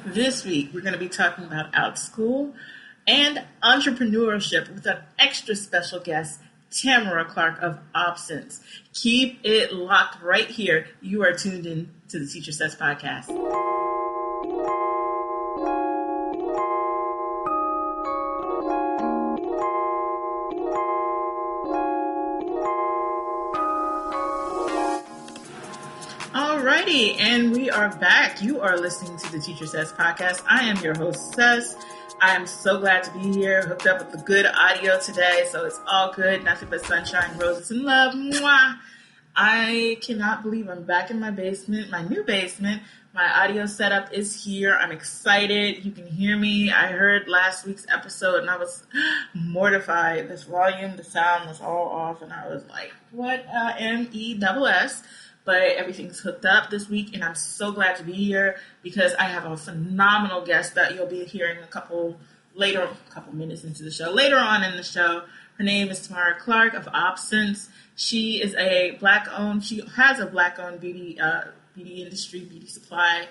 This week, we're going to be talking about Outschool and entrepreneurship with an extra special guest, Tamara Clark of Aubscents. Keep it locked right here. You are tuned in to the Teacher Ces Podcast. Alrighty, and we are back. You are listening to the Teacher Ces Podcast. I am your host, Ces. I am so glad to be here, hooked up with the good audio today, so it's all good. Nothing but sunshine, roses, and love. Mwah! I cannot believe I'm back in my basement, my new basement. My audio setup is here. I'm excited. You can hear me. I heard last week's episode, and I was mortified. This volume, the sound was all off, and I was like, what M-E-S-S? But everything's hooked up this week, and I'm so glad to be here because I have a phenomenal guest that you'll be hearing a couple minutes into the show. Later on in the show, her name is Tamara Clark of Aubscents. She is she has a black-owned beauty industry, beauty supply.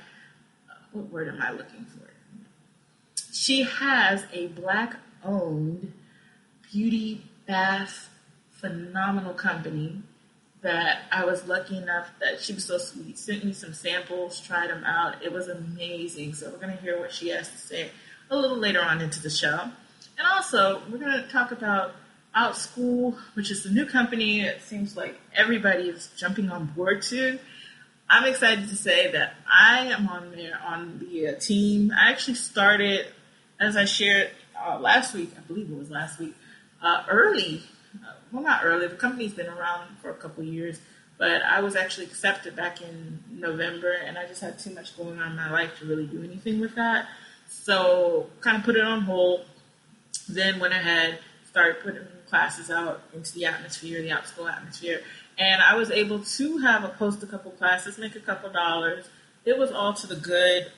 What word am I looking for? She has a black-owned beauty bath phenomenal company that I was lucky enough that she was so sweet, sent me some samples, tried them out. It was amazing. So we're going to hear what she has to say a little later on into the show. And also, we're going to talk about Outschool, which is the new company it seems like everybody is jumping on board to. I'm excited to say that I am on the team. I actually started, as I shared last week, I believe it was last week, early. Well, not early. The company's been around for a couple years, but I was actually accepted back in November, and I just had too much going on in my life to really do anything with that. So kind of put it on hold. Then went ahead, started putting classes out into the atmosphere, the Outschool atmosphere, and I was able to post a couple classes, make a couple dollars. It was all to the good,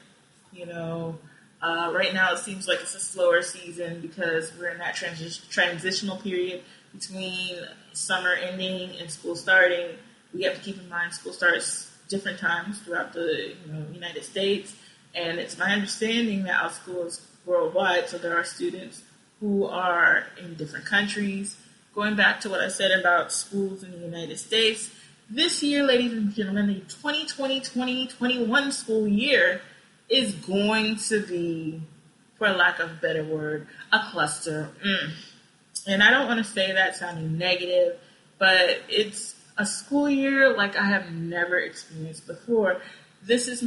Right now it seems like it's a slower season because we're in that transitional period between summer ending and school starting. We have to keep in mind school starts different times throughout the United States, and it's my understanding that Outschool is worldwide, so there are students who are in different countries. Going back to what I said about schools in the United States, this year, ladies and gentlemen, the 2020-2021 school year is going to be, for lack of a better word, a cluster. And I don't want to say that sounding negative, but it's a school year like I have never experienced before. This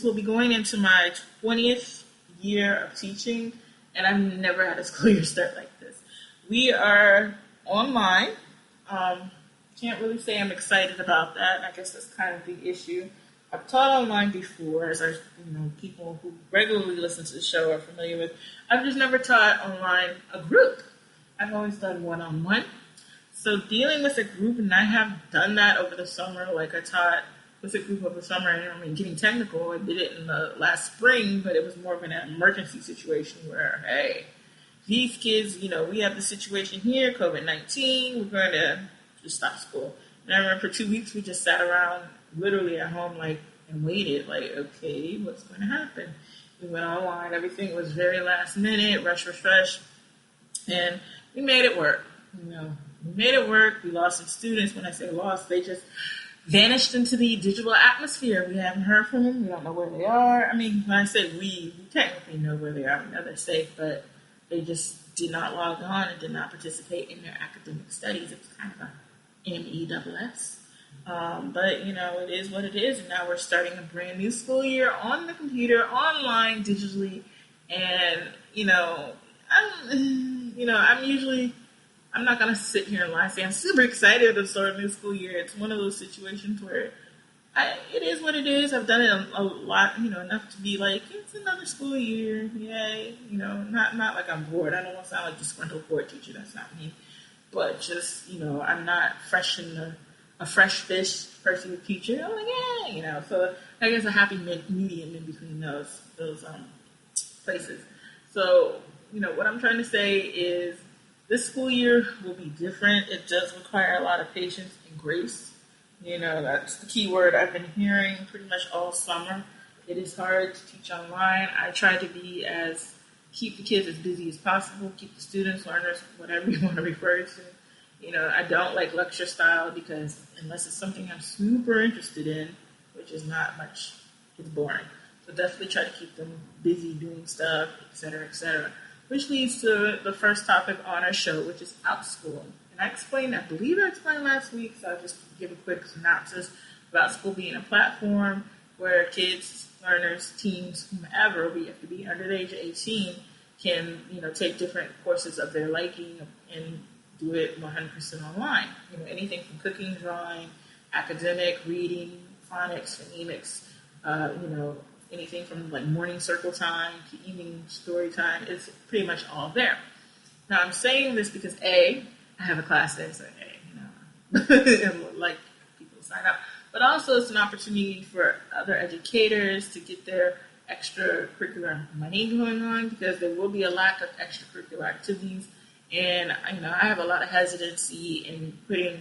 will be going into my 20th year of teaching, and I've never had a school year start like this. We are online. Can't really say I'm excited about that. I guess that's kind of the issue. I've taught online before, as people who regularly listen to the show are familiar with. I've just never taught online a group. I've always done one-on-one. So dealing with a group, and I have done that over the summer, like I taught with a group over the summer, and getting technical, I did it in the last spring, but it was more of an emergency situation where, hey, these kids, we have the situation here, COVID-19, we're going to just stop school. And I remember for 2 weeks, we just sat around literally at home, and waited, okay, what's going to happen? We went online, everything was very last minute, rush, and we made it work. We made it work. We lost some students. When I say lost, they just vanished into the digital atmosphere. We haven't heard from them. We don't know where they are. When I say we technically know where they are. We know they're safe, but they just did not log on and did not participate in their academic studies. It was kind of a MESS. But, it is what it is. And now we're starting a brand new school year on the computer, online, digitally. And, I'm not going to sit here and lie and say I'm super excited to start a new school year. It's one of those situations where it is what it is. I've done it a lot, enough to be like, it's another school year. Yay. Not like I'm bored. I don't want to sound like a disgruntled board teacher. That's not me. But just, I'm not a fresh fish person teacher. I'm like, yeah, So I guess a happy medium in between those places. So, what I'm trying to say is this school year will be different. It does require a lot of patience and grace. That's the key word I've been hearing pretty much all summer It is hard to teach online. I try to keep the kids as busy as possible, keep the students, learners, whatever you want to refer to. I don't like lecture style because unless it's something I'm super interested in, which is not much, it's boring. So definitely try to keep them busy doing stuff, etc., etc. Which leads to the first topic on our show, which is Outschool. And I believe I explained last week, so I'll just give a quick synopsis of Outschool being a platform where kids, learners, teens, whomever, we have to be under the age of 18, can, take different courses of their liking and do it 100% online. Anything from cooking, drawing, academic, reading, phonics, phonemics, anything from like morning circle time to evening story time. It's pretty much all there. Now I'm saying this because I have a class there, so and like people to sign up. But also it's an opportunity for other educators to get their extracurricular money going on, because there will be a lack of extracurricular activities. And, I have a lot of hesitancy in putting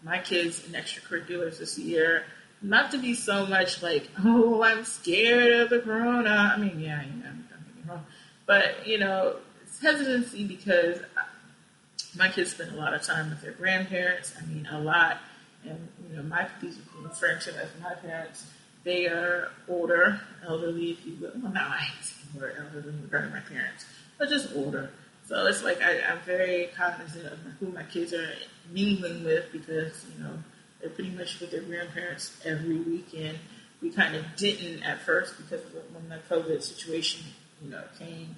my kids in extracurriculars this year. Not to be so much like, oh, I'm scared of the corona. I mean, yeah, don't get me wrong. But, it's hesitancy because my kids spend a lot of time with their grandparents. I mean, a lot. And, these are referring to as my parents. They are older, elderly, if you will. Well, now I hate saying the word elderly regarding my parents, but just older. So it's like I'm very cognizant of who my kids are mingling with, because, they're pretty much with their grandparents every weekend. We kind of didn't at first because of when the COVID situation, came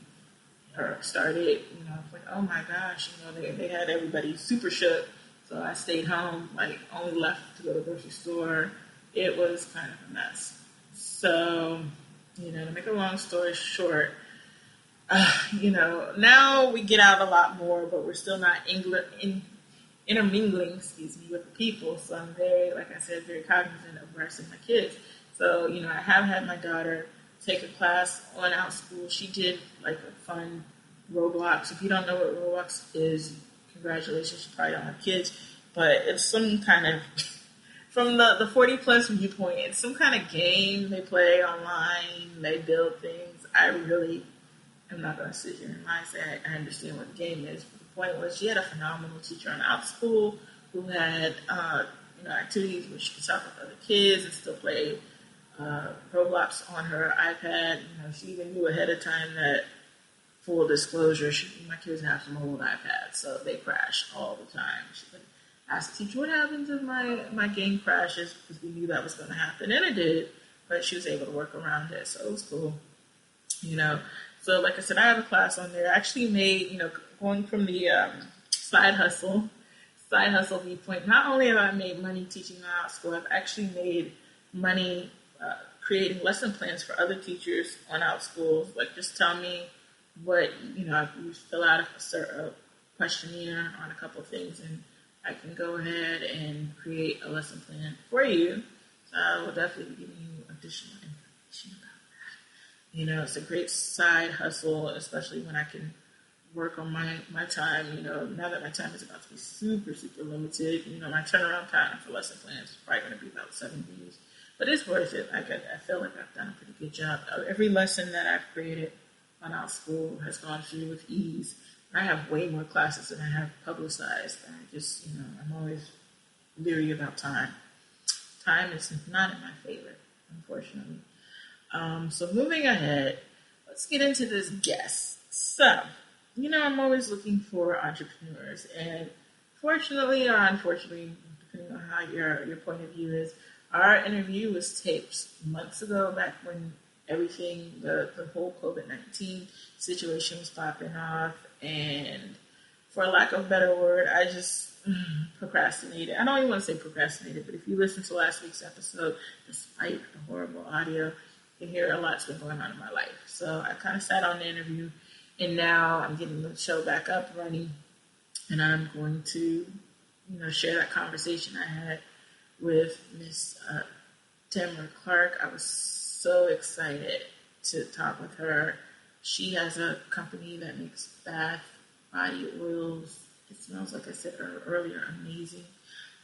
or started. It's like, oh my gosh, they had everybody super shook. So I stayed home, only left to go to the grocery store. It was kind of a mess. So, to make a long story short, now we get out a lot more, but we're still not intermingling, with the people. So I'm very, like I said, very cognizant of where I send my kids. So, I have had my daughter take a class on Outschool. She did a fun Roblox. If you don't know what Roblox is, congratulations, you probably don't have kids, but it's some kind of, from the 40 plus viewpoint, it's some kind of game they play online. They build things. I'm not going to sit here and lie and say I understand what the game is. But the point was, she had a phenomenal teacher on Outschool who had, activities where she could talk with other kids and still play Roblox on her iPad. She even knew ahead of time that, full disclosure, my kids have some old iPads, so they crash all the time. She would ask the teacher, what happens if my game crashes? Because we knew that was going to happen, and it did, but she was able to work around it, so it was cool. So like I said, I have a class on there. I actually made, going from the side hustle viewpoint, not only have I made money teaching Outschool, I've actually made money creating lesson plans for other teachers on Outschool. Just tell me what, you fill out a questionnaire on a couple of things, and I can go ahead and create a lesson plan for you. So I will definitely be giving you additional information about that. It's a great side hustle, especially when I can work on my time. Now that my time is about to be super, super limited, my turnaround time for lesson plans is probably going to be about 7 days. But it's worth it. I feel like I've done a pretty good job. Every lesson that I've created on Outschool has gone through with ease. I have way more classes than I have publicized. I just, I'm always leery about time. Time is not in my favor, unfortunately. So moving ahead, let's get into this guest. So, I'm always looking for entrepreneurs, and fortunately or unfortunately, depending on how your point of view is, our interview was taped months ago, back when everything, the whole COVID-19 situation was popping off, and for lack of a better word, I just procrastinated. I don't even want to say procrastinated, but if you listen to last week's episode, despite the horrible audio, you can hear a lot's been going on in my life. So I kind of sat on the interview, and now I'm getting the show back up running, and I'm going to, share that conversation I had with Miss Tamara Clark. I was so excited to talk with her. She has a company that makes bath body oils. It smells, like I said earlier, amazing.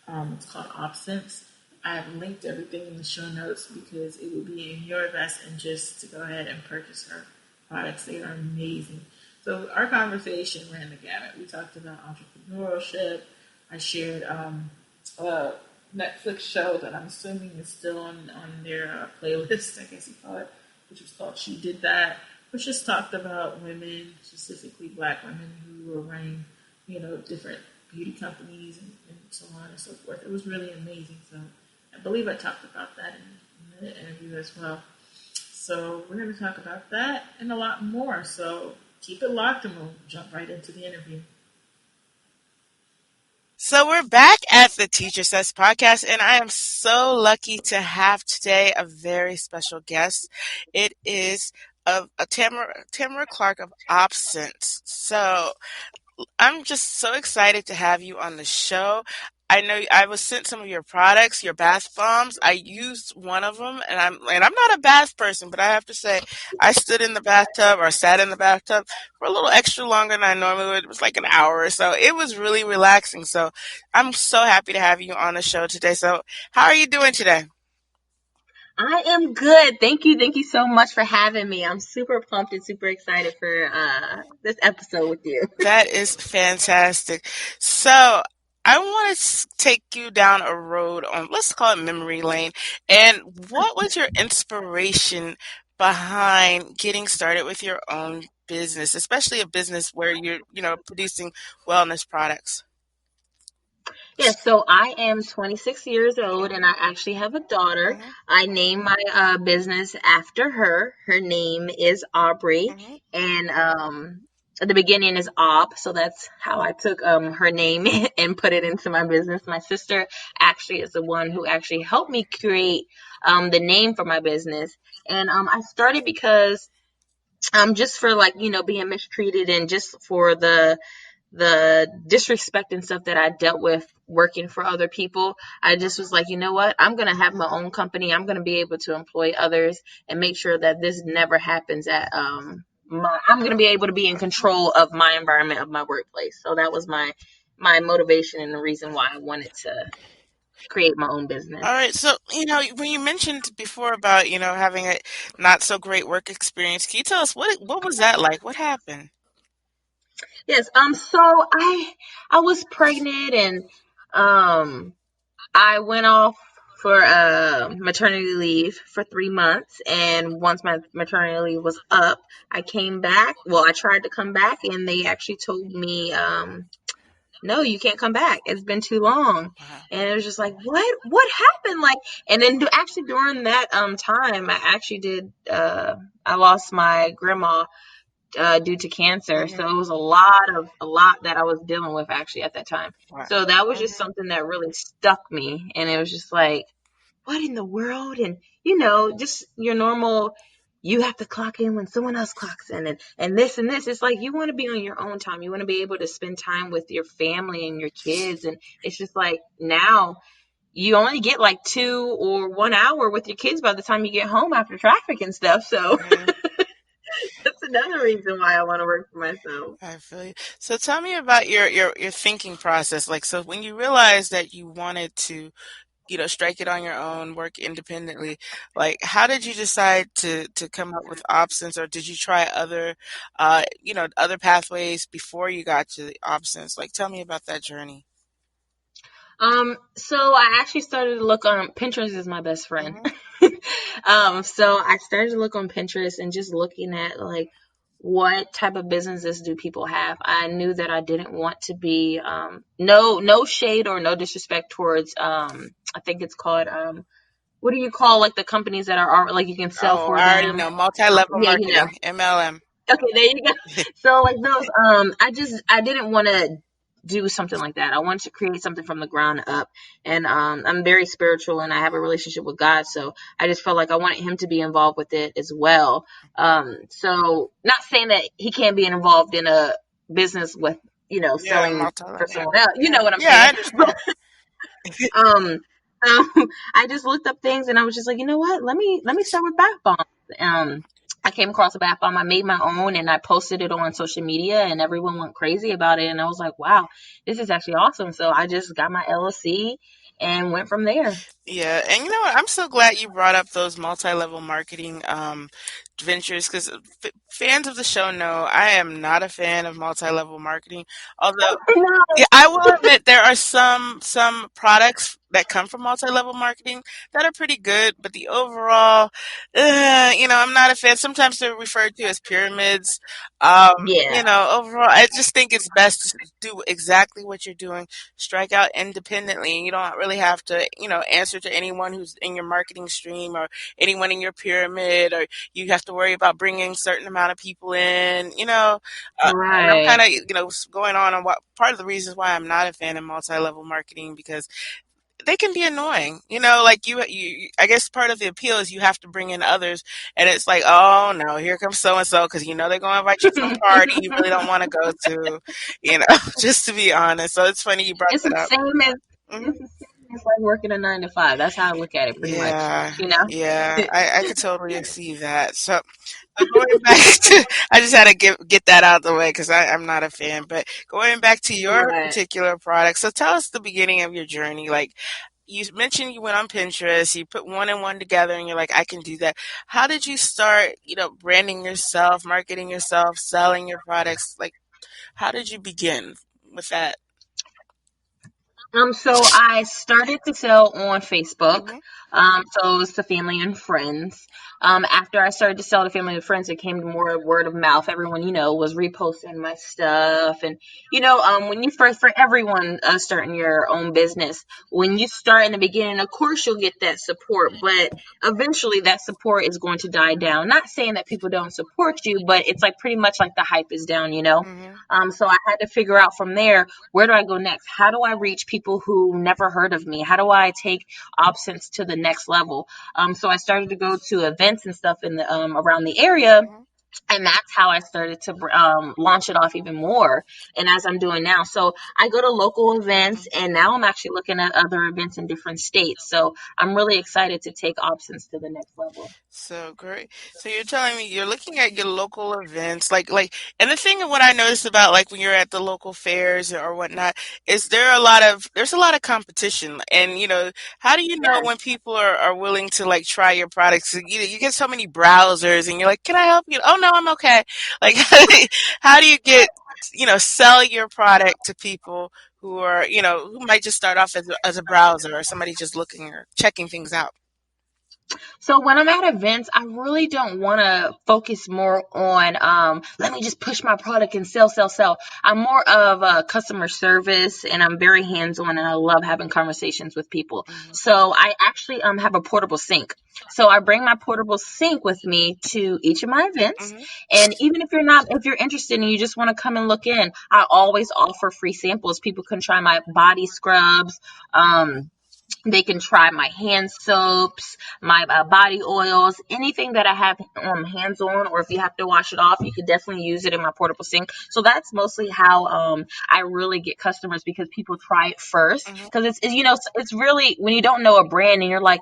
It's called Aubscents. I have linked everything in the show notes because it will be in your best interest to go ahead and purchase her products. They are amazing. So our conversation ran the gamut. We talked about entrepreneurship. I shared a Netflix show that I'm assuming is still on their playlist, I guess you call it, which was called She Did That, which just talked about women, specifically Black women who were running, different beauty companies and so on and so forth. It was really amazing. So I believe I talked about that in the interview as well. So we're going to talk about that and a lot more. So keep it locked and we'll jump right into the interview. So we're back at the Teacher Says Podcast, and I am so lucky to have today a very special guest. It is a Tamara Clark of Aubscents. So I'm just so excited to have you on the show. I know I was sent some of your products, your bath bombs. I used one of them, and I'm not a bath person, but I have to say, I stood in the bathtub or sat in the bathtub for a little extra longer than I normally would. It was like an hour or so. It was really relaxing. So I'm so happy to have you on the show today. So how are you doing today? I am good. Thank you. Thank you so much for having me. I'm super pumped and super excited for this episode with you. That is fantastic. So I want to take you down a road on, let's call it memory lane. And what was your inspiration behind getting started with your own business, especially a business where you're, producing wellness products? Yes, so I am 26 years old and I actually have a daughter. Mm-hmm. I named my business after her. Her name is Aubrey, Mm-hmm. and at the beginning is Aub, so that's how I took her name and put it into my business. My sister actually is the one who actually helped me create the name for my business, and I started because just for being mistreated and just for the disrespect and stuff that I dealt with working for other people. I just was like, you know what? I'm going to have my own company. I'm going to be able to employ others and make sure that this never happens at I'm going to be able to be in control of my environment, of my workplace. So that was my motivation and the reason why I wanted to create my own business. All right. So, when you mentioned before about, having a not so great work experience, can you tell us what was that like? What happened? Yes. So I was pregnant and I went off for maternity leave for 3 months, and once my maternity leave was up, I came back. Well, I tried to come back, and they actually told me, no, you can't come back. It's been too long. And it was just like, what happened? Like, and then actually during that time, I actually did. I lost my grandma due to cancer. Mm-hmm. So it was a lot that I was dealing with actually at that time. Right. So that was just something that really stuck me. And it was just like, what in the world? And, just your normal, you have to clock in when someone else clocks in and this and this. It's like, you want to be on your own time. You want to be able to spend time with your family and your kids. And it's just like now you only get like 2 or 1 hour with your kids by the time you get home after traffic and stuff. So that's another reason why I want to work for myself. I feel you. So tell me about your thinking process. Like, so when you realized that you wanted to, strike it on your own, work independently, like, how did you decide to come up with Aubscents, or did you try other pathways before you got to the Aubscents? Like, tell me about that journey. So I actually started to look on Pinterest is my best friend. So I started to look on Pinterest and just looking at like what type of businesses do people have. I knew that I didn't want to be no shade or no disrespect towards I think it's called what do you call like the companies that are like you can sell Oh, for I already them? know. Multi-level Yeah, marketing, MLM. Okay, there you go. So like those, I didn't want to do something like that. I wanted to create something from the ground up, and I'm very spiritual and I have a relationship with God, so I just felt like I wanted Him to be involved with it as well. So not saying that He can't be involved in a business with Yeah, selling for multi-level. someone else. You know what I'm Yeah, I saying? understand. um, I just looked up things and I was just like, you know what? Let me start with bath bombs. I came across a bath bomb. I made my own and I posted it on social media and everyone went crazy about it. And I was like, wow, this is actually awesome. So I just got my LLC and went from there. Yeah, and you know what? I'm so glad you brought up those multi-level marketing ventures because fans of the show know I am not a fan of multi-level marketing. Although No. yeah, I will admit there are some products that come from multi-level marketing that are pretty good, but the overall, I'm not a fan. Sometimes they're referred to as pyramids. Yeah. Overall, I just think it's best to do exactly what you're doing, strike out independently, and you don't really have to, answer to anyone who's in your marketing stream or anyone in your pyramid, or you have to worry about bringing certain amount of people in, and I'm Right. kind of, going on what part of the reasons why I'm not a fan of multi-level marketing because they can be annoying. Like I guess part of the appeal is you have to bring in others, and it's like, oh no, here comes so and so because they're going to invite you to a party you really don't want to go to, just to be honest. So it's funny you brought It's that the up. same as Mhm. it's the same as like working a 9 to 5. That's how I look at it, pretty much. Yeah, You know. yeah, I could totally see that. So going back to, I just had to get that out of the way because I'm not a fan. But going back to your Right. particular product, so tell us the beginning of your journey. Like you mentioned, you went on Pinterest, you put one and one together, and you're like, I can do that. How did you start, branding yourself, marketing yourself, selling your products? Like, how did you begin with that? So I started to sell on Facebook. Hmm. So it was to family and friends. After I started to sell to family and friends, it came to more word of mouth. Everyone, was reposting my stuff. And, when you first, for everyone starting your own business, when you start in the beginning, of course, you'll get that support, but eventually that support is going to die down. Not saying that people don't support you, but it's like pretty much like the hype is down. Hmm. So I had to figure out from there, where do I go next? How do I reach people who never heard of me? How do I take Aubscents to the next level? So I started to go to events and stuff in the around the area, Hmm. and that's how I started to launch it off even more. And as I'm doing now, so I go to local events, and now I'm actually looking at other events in different states. So I'm really excited to take Aubscents to the next level. So great. So you're telling me you're looking at your local events, and the thing of what I noticed about like when you're at the local fairs or whatnot is there's a lot of competition, and how do you know Yeah. when people are willing to like try your products? You get so many browsers, and you're like, can I help you? Oh no, I'm okay. Like, how do you get sell your product to people who are who might just start off as a browser or somebody just looking or checking things out? So when I'm at events, I really don't want to focus more on let me just push my product and sell, sell, sell. I'm more of a customer service, and I'm very hands-on, and I love having conversations with people. Hmm. So I actually have a portable sink. So I bring my portable sink with me to each of my events. Hmm. And even if you're interested and you just want to come and look in, I always offer free samples. People can try my body scrubs. They can try my hand soaps, my body oils, anything that I have hands on, or if you have to wash it off, you can definitely use it in my portable sink. So that's mostly how I really get customers, because people try it first. Hmm. Because it's really, when you don't know a brand and you're like,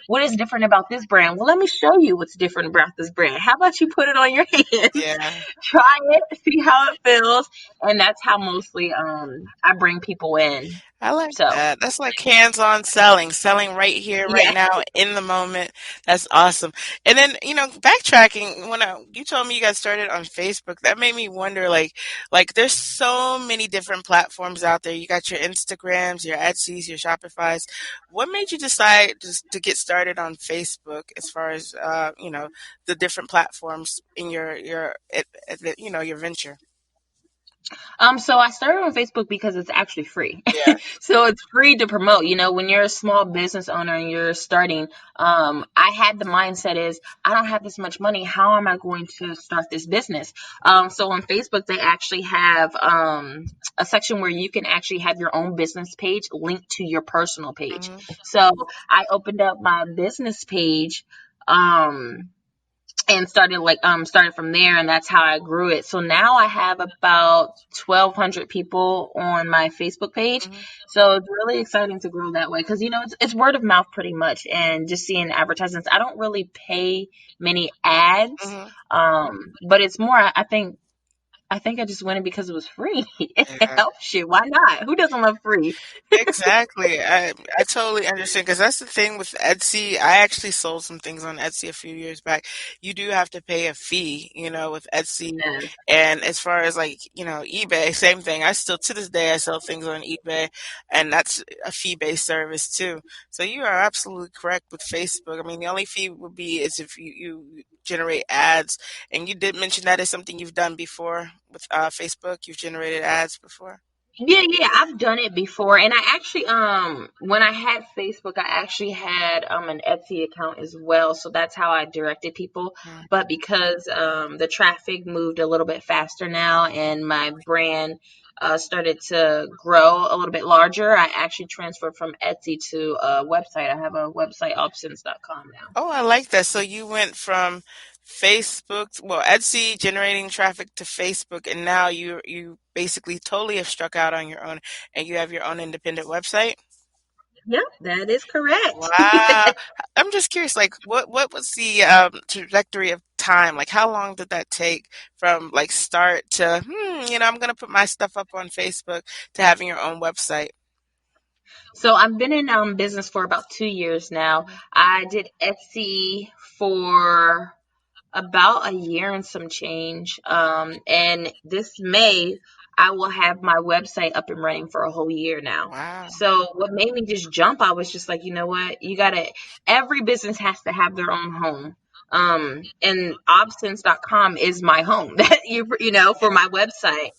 what is different about this brand? Well, let me show you what's different about this brand. How about you put it on your hands, Yeah. try it, see how it feels, and that's how mostly I bring people in. I like So that. That's like hands-on selling, selling right here, right yeah. now, in the moment. That's awesome. And then, backtracking, when you told me you got started on Facebook, that made me wonder, like there's so many different platforms out there. You got your Instagrams, your Etsy's, your Shopify's. What made you decide just to get started on Facebook as far as, the different platforms in your venture? So I started on Facebook because it's actually free. Yeah. So it's free to promote. When you're a small business owner and you're starting, I had the mindset is, I don't have this much money. How am I going to start this business? So on Facebook, they actually have a section where you can actually have your own business page linked to your personal page. Hmm. So I opened up my business page. And started from there, and that's how I grew it. So now I have about 1,200 people on my Facebook page. Hmm. So it's really exciting to grow that way, because it's word of mouth pretty much, and just seeing advertisements. I don't really pay many ads, Hmm. but it's more, I think, I think I just went in because it was free. It Yeah. helps you. Why not? Who doesn't love free? Exactly. I totally understand because that's the thing with Etsy. I actually sold some things on Etsy a few years back. You do have to pay a fee, with Etsy. Yeah. And as far as like, eBay, same thing. I still to this day I sell things on eBay, and that's a fee-based service too. So you are absolutely correct with Facebook. I mean, the only fee would be is if you generate ads. And you did mention that is something you've done before with Facebook. You've generated ads before. Yeah, I've done it before. And I actually when I had Facebook, I actually had an Etsy account as well. So that's how I directed people. Mm. But because the traffic moved a little bit faster now and my brand started to grow a little bit larger, I actually transferred from Etsy to a website. I have a website, Aubscents.com now. Oh, I like that. So you went from Facebook, well, Etsy generating traffic to Facebook, and now you basically totally have struck out on your own, and you have your own independent website. Yep, that is correct. Wow. I'm just curious, like what was the trajectory of time? Like how long did that take from like start to, I'm gonna put my stuff up on Facebook to having your own website? So I've been in business for about 2 years now. I did Etsy for about a year and some change. And this May, I will have my website up and running for a whole year now. Wow. So what made me just jump, I was just like, you know what? Every business has to have their own home. And Obscents.com is my home that for my website,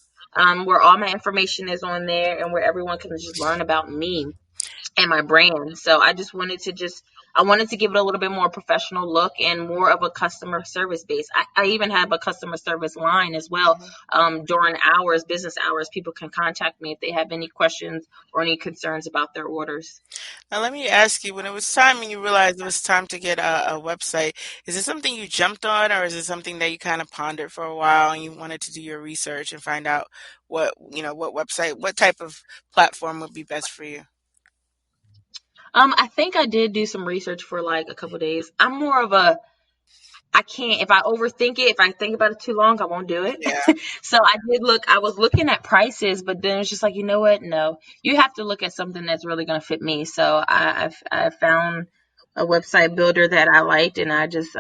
where all my information is on there and where everyone can just learn about me and my brand. So I wanted to give it a little bit more professional look and more of a customer service base. I even have a customer service line as well. Mhm. During business hours, people can contact me if they have any questions or any concerns about their orders. Now, let me ask you, when it was time and you realized it was time to get a website, is it something you jumped on, or is it something that you kind of pondered for a while and you wanted to do your research and find out what type of platform would be best for you? I think I did do some research for like a couple of days. I'm more of I can't, if I overthink it, if I think about it too long, I won't do it. Yeah, So I was looking at prices, but then it's just like, you know what? No, you have to look at something that's really going to fit me. So I found a website builder that I liked and I just,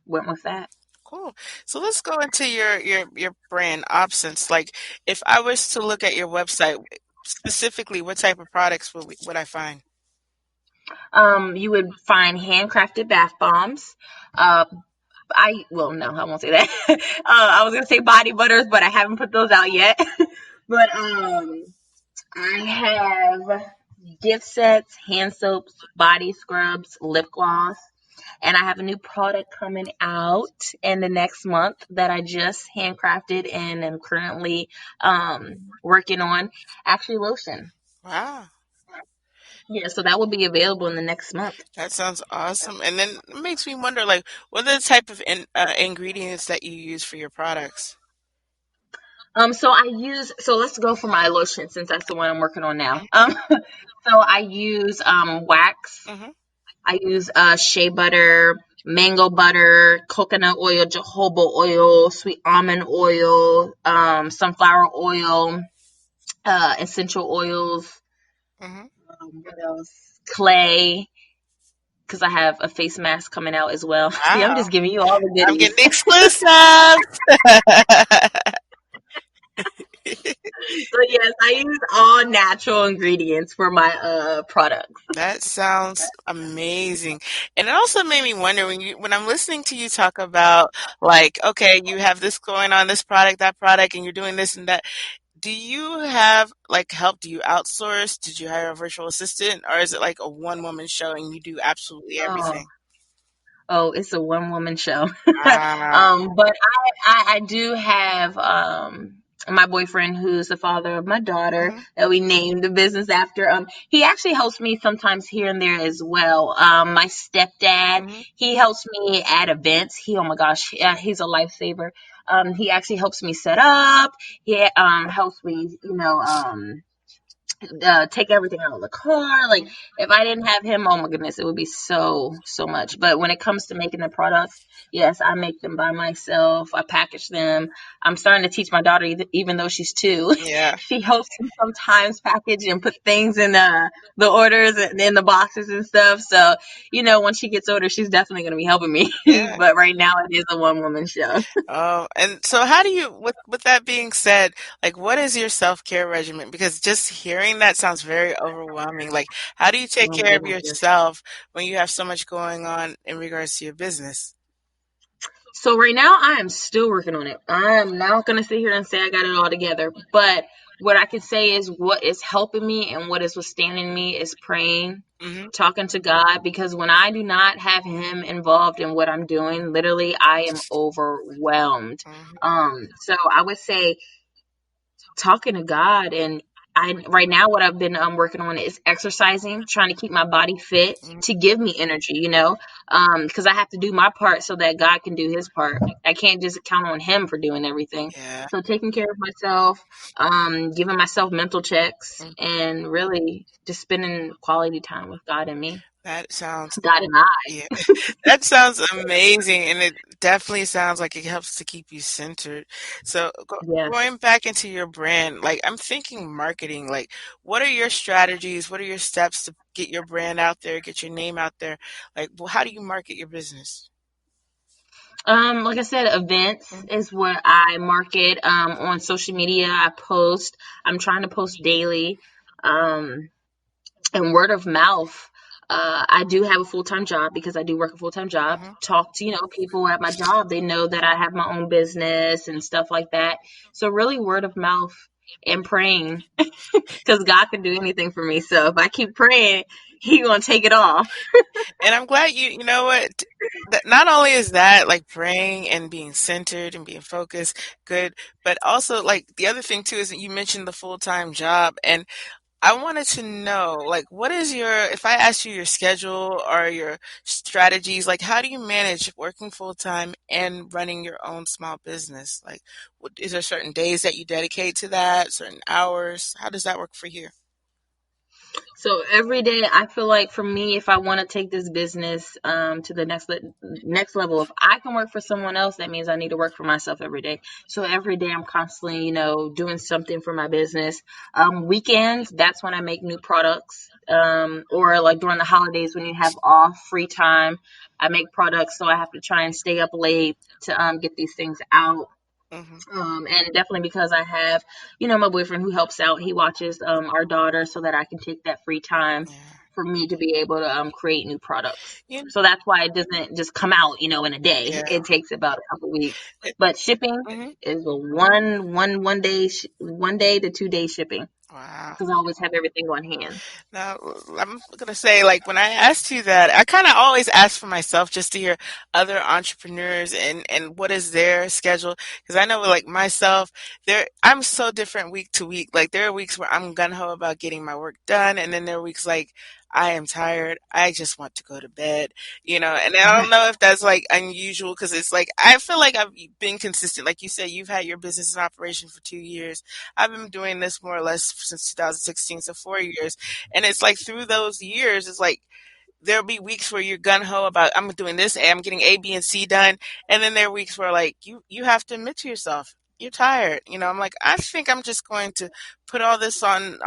went with that. cool. So let's go into your brand, Options. Like, if I was to look at your website, specifically, what type of products would I find? You would find handcrafted bath bombs. Uh, no, I won't say that. I was going to say body butters, but I haven't put those out yet. But, I have gift sets, hand soaps, body scrubs, lip gloss, and I have a new product coming out in the next month that I just handcrafted and am currently working on. Actually, lotion. Wow, Yeah, so that will be available in the next month. that sounds awesome. And then it makes me wonder, like, what are the type of ingredients that you use for your products? So let's go for my lotion since that's the one I'm working on now. So I use wax. Mm-hmm. I use shea butter, mango butter, coconut oil, jojoba oil, sweet almond oil, sunflower oil, essential oils. Mm-hmm. What else? Clay, because I have a face mask coming out as well. See, I'm Wow, just giving you all the I'm goodies. getting the exclusive. So yes, I use all natural ingredients for my products. That sounds amazing. And it also made me wonder when I'm listening to you talk about like, okay, you have this going on, this product, that product, and you're doing this and that. Do you have like help? Do you outsource? Did you hire a virtual assistant? Or is it like a one woman show and you do absolutely Oh, everything? oh, it's a one woman show. Ah, But I do have my boyfriend who's the father of my daughter hmm that we named the business after. He actually helps me sometimes here and there as well. My stepdad, hmm he helps me at events. Oh my gosh, yeah, he's a lifesaver. He actually helps me set up. He helps me, take everything out of the car. Like if I didn't have him, oh my goodness, it would be so much. But when it comes to making the products, yes, I make them by myself. I package them. I'm starting to teach my daughter, even though she's 2. Yeah. She helps me sometimes package and put things in the orders and in the boxes and stuff. So, when she gets older, she's definitely going to be helping me. Yeah. But right now it is a one-woman show. Oh, and so how do you, with that being said, like what is your self-care regimen? Because just hearing that sounds very overwhelming. Like how do you take Oh my care of goodness, yes. yourself when you have so much going on in regards to your business? So right now I am still working on it. I am not going to sit here and say I got it all together, but what I can say is what is helping me and what is withstanding me is praying, Hmm. talking to God, because when I do not have him involved in what I'm doing, literally I am overwhelmed. Hmm. So I would say talking to God. And I right now what I've been working on is exercising, trying to keep my body fit to give me energy, because I have to do my part so that God can do his part. I can't just count on him for doing everything. Yeah. So taking care of myself, giving myself mental checks, and really just spending quality time with God and me. That sounds, God and I. yeah, that sounds amazing, and it definitely sounds like it helps to keep you centered. So going Yes. back into your brand, like I'm thinking marketing, like what are your strategies? What are your steps to get your brand out there, get your name out there? Like, well, how do you market your business? Like I said, events Mhm. is what I market. On social media, I post. I'm trying to post daily. Um, and word of mouth. I do have a full-time job because I do work a full-time job. Mhm. Talk to, people at my job. They know that I have my own business and stuff like that. So really word of mouth and praying because God can do anything for me. So if I keep praying, he gonna take it off. And I'm glad you know what, that not only is that like praying and being centered and being focused, good, but also like the other thing too is that you mentioned the full-time job, and I wanted to know, like, what is your, if I asked you your schedule or your strategies, like, how do you manage working full time and running your own small business? Like, is there certain days that you dedicate to that, certain hours? How does that work for you? So every day, I feel like for me, if I want to take this business to the next level, if I can work for someone else, that means I need to work for myself every day. So every day, I'm constantly, doing something for my business. Weekends, that's when I make new products. Or like during the holidays when you have off free time, I make products. So I have to try and stay up late to get these things out. Hmm. And definitely because I have, my boyfriend who helps out, he watches our daughter so that I can take that free time Yeah. for me to be able to create new products. You, So that's why it doesn't just come out, in a day. yeah. It takes about a couple weeks. But shipping Hmm. is a one day to 2 day shipping Wow. because I always have everything on hand. Now, I'm gonna say, like, when I asked you that, I kind of always ask for myself just to hear other entrepreneurs and what is their schedule. Because I know, like myself, I'm so different week to week. Like, there are weeks where I'm gun ho about getting my work done, and then there are weeks like I am tired. I just want to go to bed, And I don't know if that's like unusual because it's like I feel like I've been consistent. Like you said, you've had your business in operation for 2 years. I've been doing this more or less since 2016, so 4 years. And it's like through those years, it's like there'll be weeks where you're gun ho about I'm doing this, I'm getting A, B, and C done, and then there are weeks where like you have to admit to yourself you're tired. I'm like I think I'm just going to put all this on.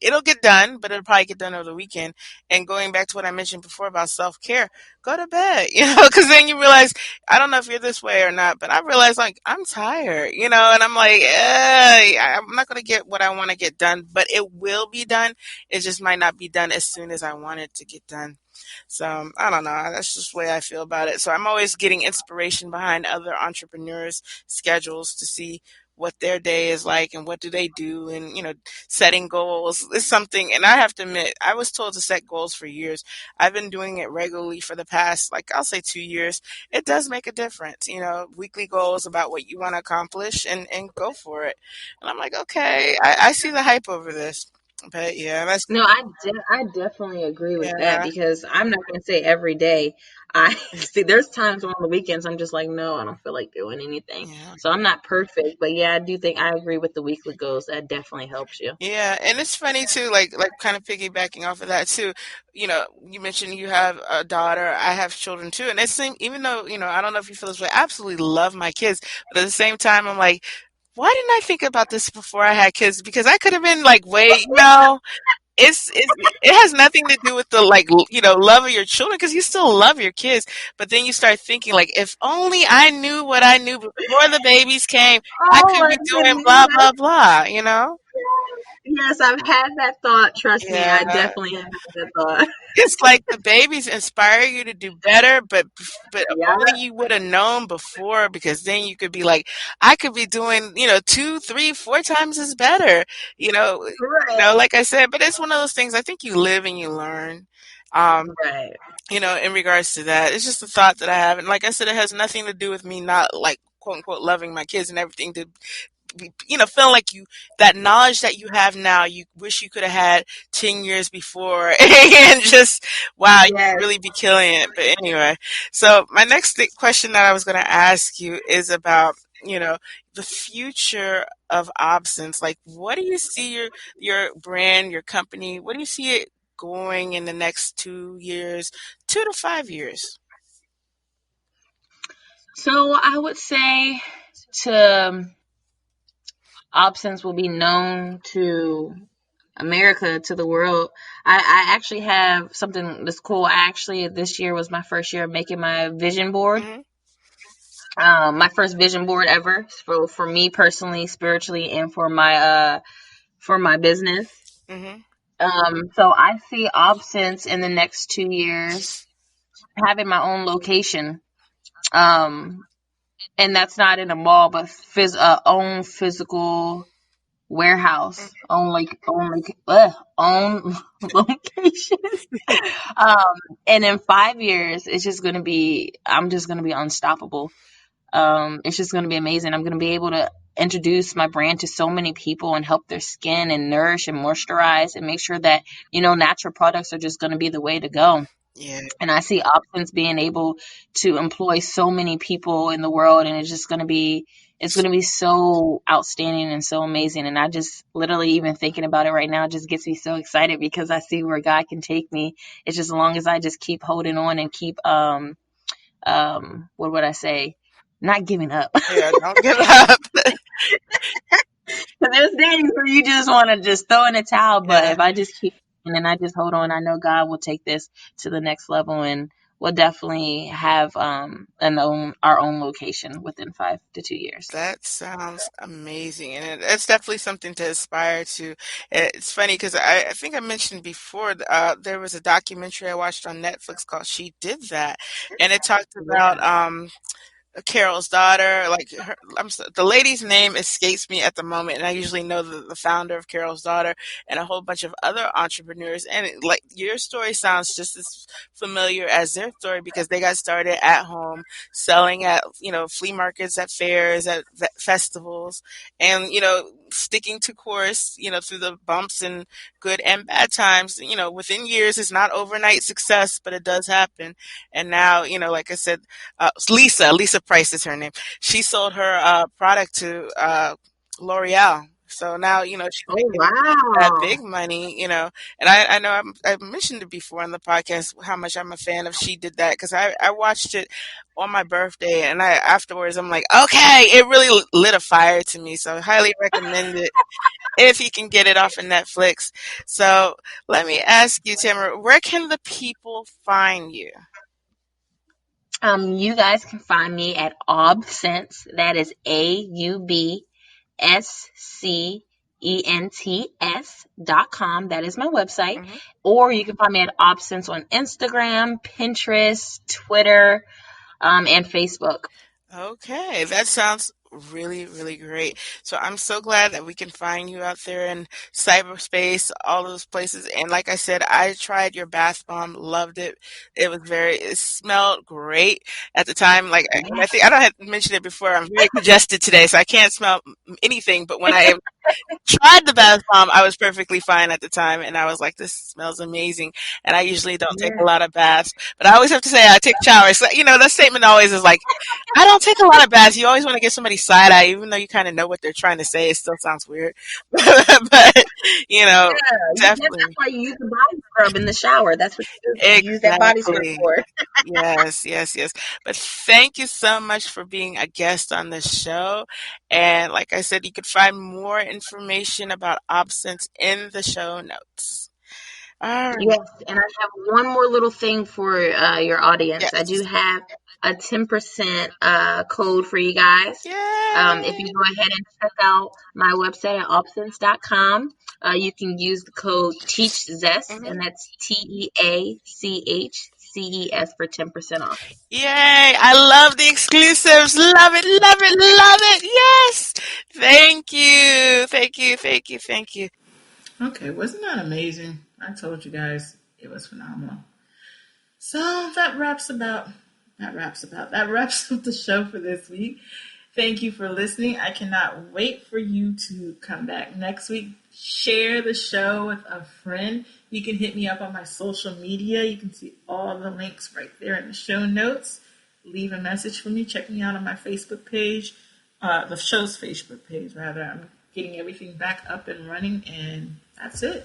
It'll get done, but it'll probably get done over the weekend. And going back to what I mentioned before about self care, go to bed. Because then you realize I don't know if you're this way or not, but I realize like I'm tired. And I'm like I'm not going to get what I want to get done, but it will be done. It just might not be done as soon as I want it to get done. So I don't know. That's just the way I feel about it. So I'm always getting inspiration behind other entrepreneurs' schedules to see what their day is like and what do they do, and setting goals is something. And I have to admit, I was told to set goals for years. I've been doing it regularly for the past, like, I'll say 2 years. It does make a difference. Weekly goals about what you want to accomplish, and go for it. And I'm like, okay, I see the hype over this. But yeah, that's No, I definitely agree with that yeah, because I'm not going to say every day. I see there's times on the weekends I'm just like, no, I don't feel like doing anything. yeah. So I'm not perfect, but yeah, I do think I agree with the weekly goals. That definitely helps you. Yeah, and it's funny too, like kind of piggybacking off of that too. You know, you mentioned you have a daughter. I have children too, and it's same. Even though I don't know if you feel this way. I absolutely love my kids, but at the same time, I'm like, why didn't I think about this before I had kids? Because I could have been like, wait, it has nothing to do with the like love of your children because you still love your kids, but then you start thinking like, if only I knew what I knew before the babies came, I Oh could my be doing blah goodness. blah blah. Yes, I've had that thought. Trust me, Yeah. I definitely have had that thought. It's like the babies inspire you to do better, but if Yeah, only you would have known before, because then you could be like, I could be doing, two, three, four times as better, right, like I said. But it's one of those things. I think you live and you learn. Um, right. in regards to that, it's just a thought that I have, and like I said, it has nothing to do with me not like quote unquote loving my kids and everything. To feeling like that knowledge that you have now, you wish you could have had 10 years before, and just, wow, you Yes. really be killing it. But anyway, so my next question that I was going to ask you is about, the future of Obscents. Like, what do you see your brand, your company, what do you see it going in the next 2 years, 2 to 5 years? So I would say to Obscents will be known to America, to the world. I actually have something that's cool. I actually, this year was my first year of making my vision board. Hmm. My first vision board ever for me personally, spiritually, and for my business. Hmm. So I see Obscents in the next 2 years having my own location. Um, and that's not in a mall, but own physical warehouse, own location. Um, and in 5 years, it's just gonna be, I'm just gonna be unstoppable. It's just gonna be amazing. I'm gonna be able to introduce my brand to so many people and help their skin and nourish and moisturize and make sure that natural products are just gonna be the way to go. Yeah. And I see Options being able to employ so many people in the world, and it's gonna be so outstanding and so amazing. And I just literally, even thinking about it right now, just gets me so excited because I see where God can take me. It's just as long as I just keep holding on and keep what would I say? Not giving up. Yeah, don't give up. There's days where you just want to just throw in a towel, but Yeah. if I just keep and then I just hold on, I know God will take this to the next level, and we'll definitely have our own location within 5 to 2 years. That sounds amazing, and it's definitely something to aspire to. It's funny because I think I mentioned before, there was a documentary I watched on Netflix called "She Did That," and it talked Yeah. about Carol's daughter. Like the lady's name escapes me at the moment, and I usually know the founder of Carol's daughter and a whole bunch of other entrepreneurs. And like your story sounds just as familiar as their story because they got started at home, selling at flea markets, at fairs, at festivals, and sticking to course, through the bumps and good and bad times. Within years, it's not overnight success, but it does happen. And now, like I said, Lisa Price is her name. She sold her product to L'Oreal. So now, she's Oh making that wow. big money, and I know I've mentioned it before on the podcast how much I'm a fan of She Did That because I watched it on my birthday and afterwards I'm like, okay, it really lit a fire to me. So I highly recommend it if you can get it off of Netflix. So let me ask you, Tamara, where can the people find you? You guys can find me at Aubscents. That is AUBSCENTS.com. That is my website. Hmm. Or you can find me at Obscents on Instagram, Pinterest, Twitter, and Facebook. Okay, that sounds really, really great. So I'm so glad that we can find you out there in cyberspace, all those places. And like I said, I tried your bath bomb, loved it. It smelled great at the time. Like, and I think I don't have mentioned it before. I'm very congested today, so I can't smell anything. But when I am tried the bath bomb. I was perfectly fine at the time, and I was like, "This smells amazing." And I usually don't take a Yeah. lot of baths, but I always have to say I take showers. So, that statement always is like, "I don't take a lot of baths." You always want to give somebody side eye, even though you kind of know what they're trying to say. It still sounds weird, but Yeah, that's definitely. why you use the body scrub in the shower. That's what you use that body scrub Exactly. for. Yes, yes, yes. But thank you so much for being a guest on the show. And like I said, you could find more information about Obscents in the show notes. All right. Yes, and I have one more little thing for your audience. I do Yes. have a 10% code for you guys. If Yay. you go ahead and check out my website at options.com, you can use the code TEACHZEST, Mhm. and that's TEACHCES for 10% off. Yay. I love the exclusives. Love it, love it, love it. Yes. Thank you. Thank you. Thank you. Thank you. Okay, wasn't that amazing? I told you guys it was phenomenal. So that wraps up the show for this week. Thank you for listening. I cannot wait for you to come back next week. Share the show with a friend. You can hit me up on my social media. You can see all the links right there in the show notes. Leave a message for me. Check me out on my Facebook page, the show's Facebook page, rather. I'm getting everything back up and running, and that's it.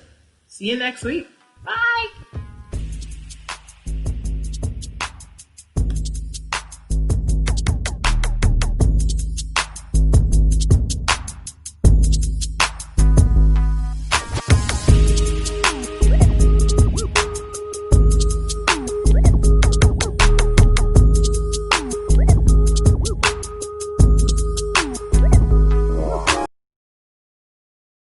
See you next week. Bye.